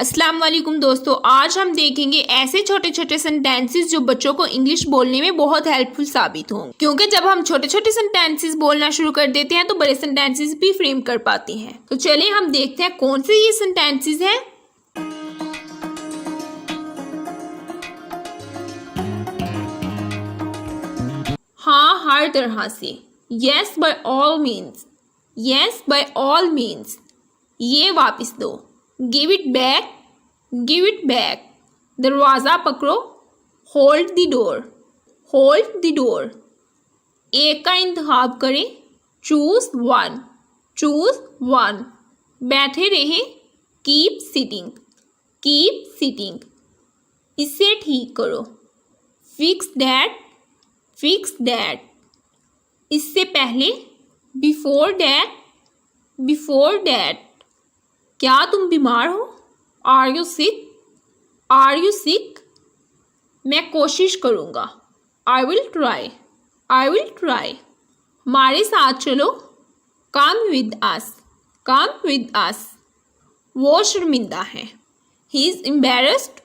अस्सलाम वालेकुम दोस्तों, आज हम देखेंगे ऐसे छोटे छोटे सेंटेंसेस जो बच्चों को इंग्लिश बोलने में बहुत हेल्पफुल साबित होंगे। क्योंकि जब हम छोटे छोटे सेंटेंसेस बोलना शुरू कर देते हैं तो बड़े सेंटेंसेस भी फ्रेम कर पाते हैं। तो चलिए हम देखते हैं कौन से ये सेंटेंसेस हैं। हाँ, हर तरह से। Yes by all means, yes by all means. ये वापस दो, give it back, give it back. दरवाज़ा पकड़ो, hold the door, hold the door. एक का इंतखाब करें, चूज वन, चूज वन। बैठे रहें, कीप सिटिंग, कीप सिटिंग। इसे ठीक करो, फिक्स दैट, फिक्स दैट। इससे पहले, बिफोर दैट, बिफोर दैट। क्या तुम बीमार हो? Are you sick, are you sick? मैं कोशिश करूँगा, I will try, I will try. हमारे साथ चलो, come with us, come with us. वो शर्मिंदा है, he is embarrassed,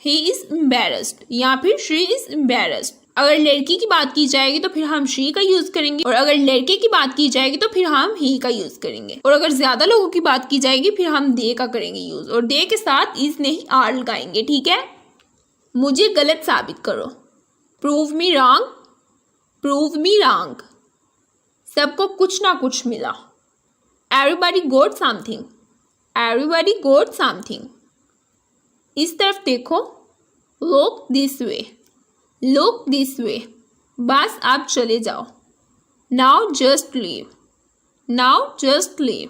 he is embarrassed या फिर शी इज़ एम्बैरेस्ड। अगर लड़की की बात की जाएगी तो फिर हम शी का यूज़ करेंगे, और अगर लड़के की बात की जाएगी तो फिर हम ही का यूज़ करेंगे, और अगर ज़्यादा लोगों की बात की जाएगी फिर हम दे का करेंगे यूज़, और दे के साथ इज नहीं आर लगाएंगे। ठीक है। मुझे गलत साबित करो, prove me wrong, prove me wrong. सबको कुछ ना कुछ मिला, everybody got something, everybody got something. इस तरफ देखो, look this way, look this way. बस आप चले जाओ, now just leave, now just leave.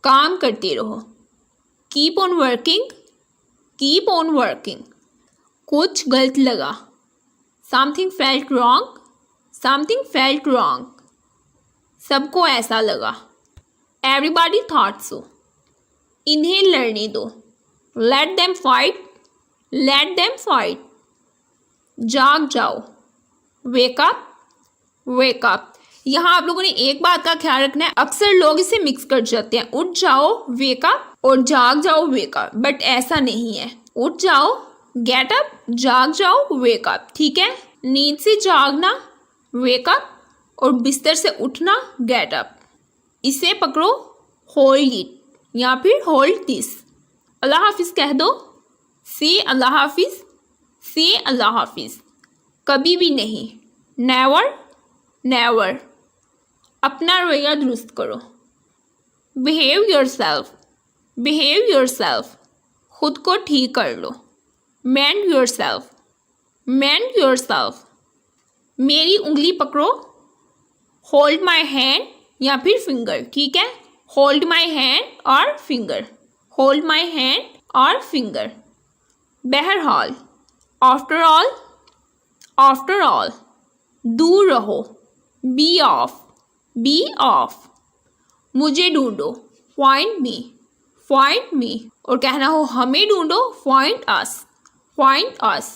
काम करते रहो, keep on working, keep on working. कुछ गलत लगा, something felt wrong, something felt wrong. सबको ऐसा लगा, एवरीबॉडी थॉट सो। इन्हें लड़ने दो, let them fight, let them fight. जाग जाओ, वेक अप, वेक अप। यहाँ आप लोगों ने एक बात का ख्याल रखना है, अक्सर लोग इसे मिक्स कर जाते हैं, उठ जाओ वेक अप और जाग जाओ वेक अप, बट ऐसा नहीं है। उठ जाओ गेट अप, जाग जाओ वेक अप। ठीक है। नींद से जागना वेक अप, और बिस्तर से उठना गेट अप। इसे पकड़ो, होल्ड इट या फिर होल्ड दिस। अल्लाह हाफिज कह दो, सी अल्लाह हाफिज, सी अल्लाह हाफिज। कभी भी नहीं, नेवर, नेवर। अपना रवैया दुरुस्त करो, बिहेव योरसेल्फ, बिहेव योरसेल्फ। खुद को ठीक कर लो, मेंड योरसेल्फ, मेंड योरसेल्फ। मेरी उंगली पकड़ो, होल्ड माई हैंड या फिर फिंगर। ठीक है। होल्ड माई हैंड और फिंगर, होल्ड माई हैंड और फिंगर। बहरहाल, आफ्टर ऑल, आफ्टर ऑल। दूर रहो, बी ऑफ, बी ऑफ। मुझे ढूंढो, फाइंड मी, फाइंड मी। और कहना हो हमें ढूंढो, फाइंड अस, फाइंड अस।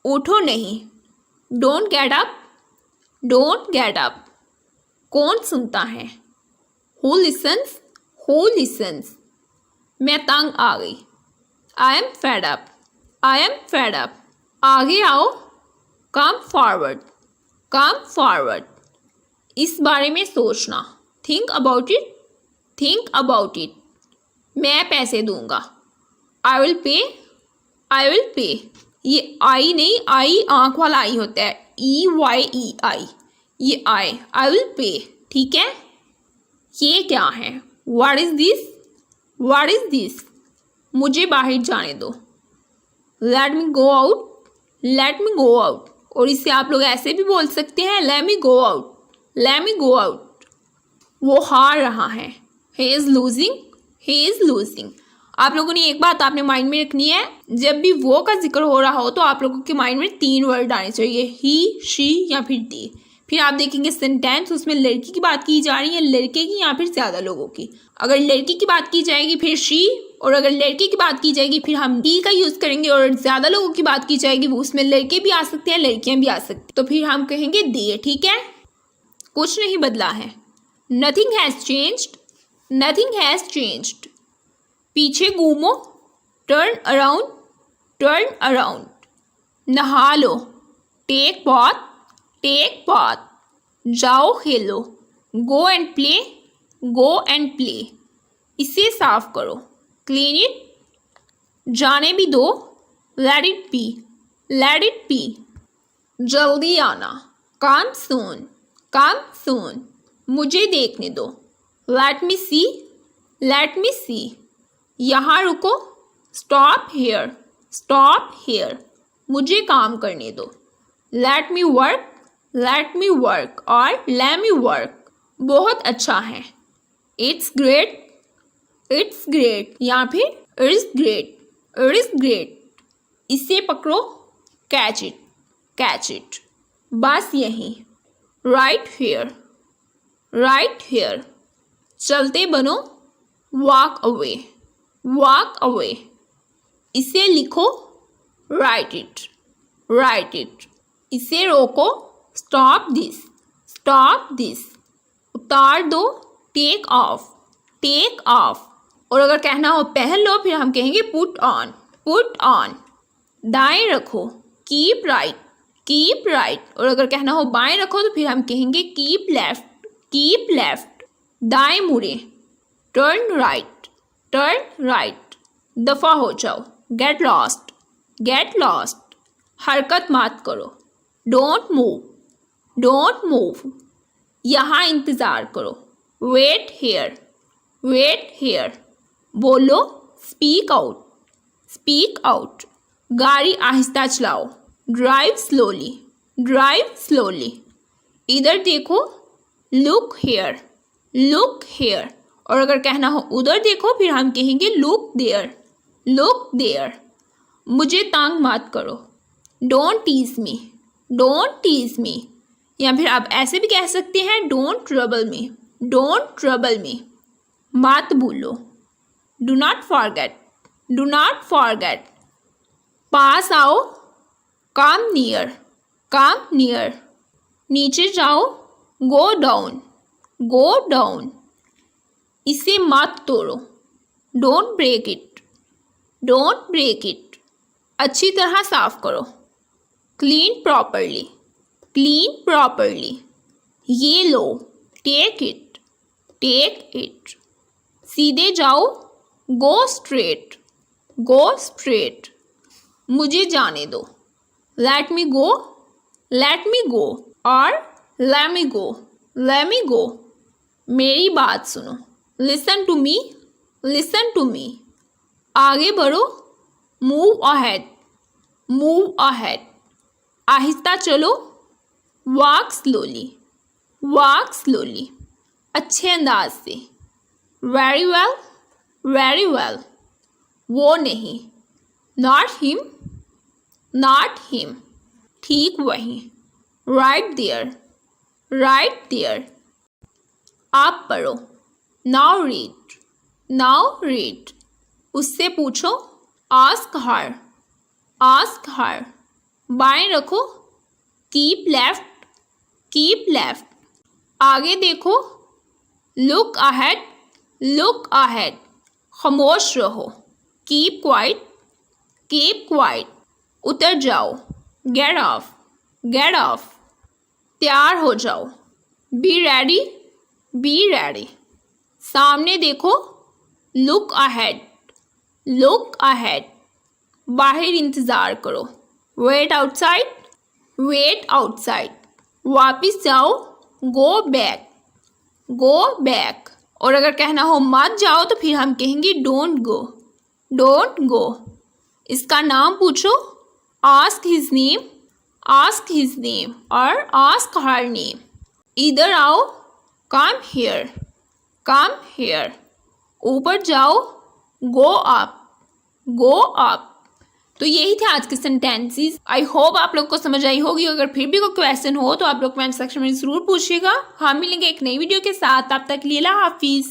उठो नहीं, don't get up, don't get up. कौन सुनता है, हु लिसन्स, हु लिसन्स। मैं तंग आ गई, I am fed up, I am fed up. आगे आओ, कम फॉरवर्ड, कम फॉरवर्ड। इस बारे में सोचना, think about it, think about it. मैं पैसे दूंगा, I will pay, I will pay. ये आई नहीं, आई आंख वाला आई होता है, EYE आई, ये आई विल पे। ठीक है। ये क्या है, what is this, what is this. मुझे बाहर जाने दो, let me go out, let me go out. और इसे आप लोग ऐसे भी बोल सकते हैं, let me go out, let me go out. वो हार रहा है, he is losing, he is losing. आप लोगों ने एक बात आपने माइंड में रखनी है, जब भी वो का जिक्र हो रहा हो तो आप लोगों के माइंड में 3 वर्ड आने चाहिए, ही, शी या फिर दे। फिर आप देखेंगे सेंटेंस, उसमें लड़की की बात की जा रही है, लड़के की या फिर ज़्यादा लोगों की। अगर लड़की की बात की जाएगी फिर शी, और अगर लड़के की बात की जाएगी फिर हम डी का यूज़ करेंगे, और ज़्यादा लोगों की बात की जाएगी वो उसमें लड़के भी आ सकते हैं, लड़कियां भी आ सकती हैं, तो फिर हम कहेंगे दे। ठीक है। कुछ नहीं बदला है, nothing has changed, nothing has changed. पीछे घूमो, टर्न अराउंड, टर्न अराउंड। नहा लो, टेक बाथ, टेक बाथ। जाओ खेलो, go and play, go and play. इसे साफ करो, क्लीन इट। जाने भी दो, let it be, let it be. जल्दी आना, कम सून, कम सून। मुझे देखने दो, लेट मी सी, लेट मी सी। यहाँ रुको, स्टॉप हेयर, स्टॉप हेयर। मुझे काम करने दो, let me work, let me work और लेट मी वर्क। बहुत अच्छा है, इट्स ग्रेट, इट्स ग्रेट या फिर इट्स ग्रेट, इट्स ग्रेट। इसे पकड़ो, कैच इट, कैच इट। बस यहीं, राइट हेयर, राइट हेयर। चलते बनो, वॉक अवे, वॉक अवे। इसे लिखो, राइट इट, राइट इट। इसे रोको, स्टॉप दिस, स्टॉप दिस। उतार दो, टेक ऑफ, टेक ऑफ। और अगर कहना हो पहन लो, फिर हम कहेंगे पुट ऑन, पुट ऑन। दाएं रखो, कीप राइट, कीप राइट। और अगर कहना हो बाएं रखो, तो फिर हम कहेंगे कीप लेफ्ट, कीप लेफ्ट। दाएं मुड़े, टर्न राइट, टर्न राइट। दफा हो जाओ, गेट लॉस्ट, गेट लॉस्ट। हरकत मत करो, डोंट मूव, डोंट मूव। यहाँ इंतज़ार करो, वेट हेयर, वेट हेयर। बोलो, स्पीक आउट, स्पीक आउट। गाड़ी आहिस्ता चलाओ, ड्राइव स्लोली, ड्राइव स्लोली। इधर देखो, लुक हेयर, लुक हेयर। और अगर कहना हो उधर देखो, फिर हम कहेंगे लुक देयर, लुक देयर। मुझे तंग मत करो, don't tease me, don't tease me. या फिर आप ऐसे भी कह सकते हैं, don't trouble me, don't trouble me. मत भूलो, do not forget, do not forget. पास आओ, कम नियर, कम नियर। नीचे जाओ, गो डाउन, गो डाउन। इसे मत तोड़ो, don't break it, don't break it. अच्छी तरह साफ करो, क्लीन प्रॉपरली, क्लीन प्रॉपरली। ये लो, टेक इट, टेक इट। सीधे जाओ, गो स्ट्रेट, गो स्ट्रेट। मुझे जाने दो, लेट मी गो, लेट मी गो और लेट मी गो, लेट मी गो। मेरी बात सुनो, listen to me, listen to me. आगे बढ़ो, मूव अहेड, मूव अहेड। आहिस्ता चलो, वॉक स्लोली, वॉक स्लोली। अच्छे अंदाज से, वेरी वेल, वेरी वेल। वो नहीं, नॉट हिम, नॉट हिम। ठीक वहीं, राइट देयर, राइट देयर। आप पढ़ो, नाउ रीड, नाउ रीड। उससे पूछो, आस्क हर, आस्क हर। बाएं रखो, कीप लेफ्ट, कीप लेफ्ट। आगे देखो, लुक अहेड, लुक अहेड। खामोश रहो, कीप क्वाइट, कीप क्वाइट। उतर जाओ, गेट ऑफ, गेट ऑफ। तैयार हो जाओ, बी रेडी, बी रेडी। सामने देखो, लुक अहेड, लुक अहेड। बाहर इंतज़ार करो, वेट आउटसाइड, वेट आउटसाइड। वापस जाओ, गो बैक, गो बैक। और अगर कहना हो मत जाओ, तो फिर हम कहेंगे डोंट गो, डोंट गो। इसका नाम पूछो, ask his name, ask his name और आस्क हर नेम। इधर आओ, कम हियर, कम हियर। ऊपर जाओ, गो अप, गो अप। तो यही थे आज के सेंटेंसेस। आई होप आप लोग को समझ आई होगी। अगर फिर भी कोई क्वेश्चन हो तो आप लोग कमेंट सेक्शन में ज़रूर पूछिएगा। हम मिलेंगे एक नई वीडियो के साथ। तब तक के लिए अल्लाह हाफिज़।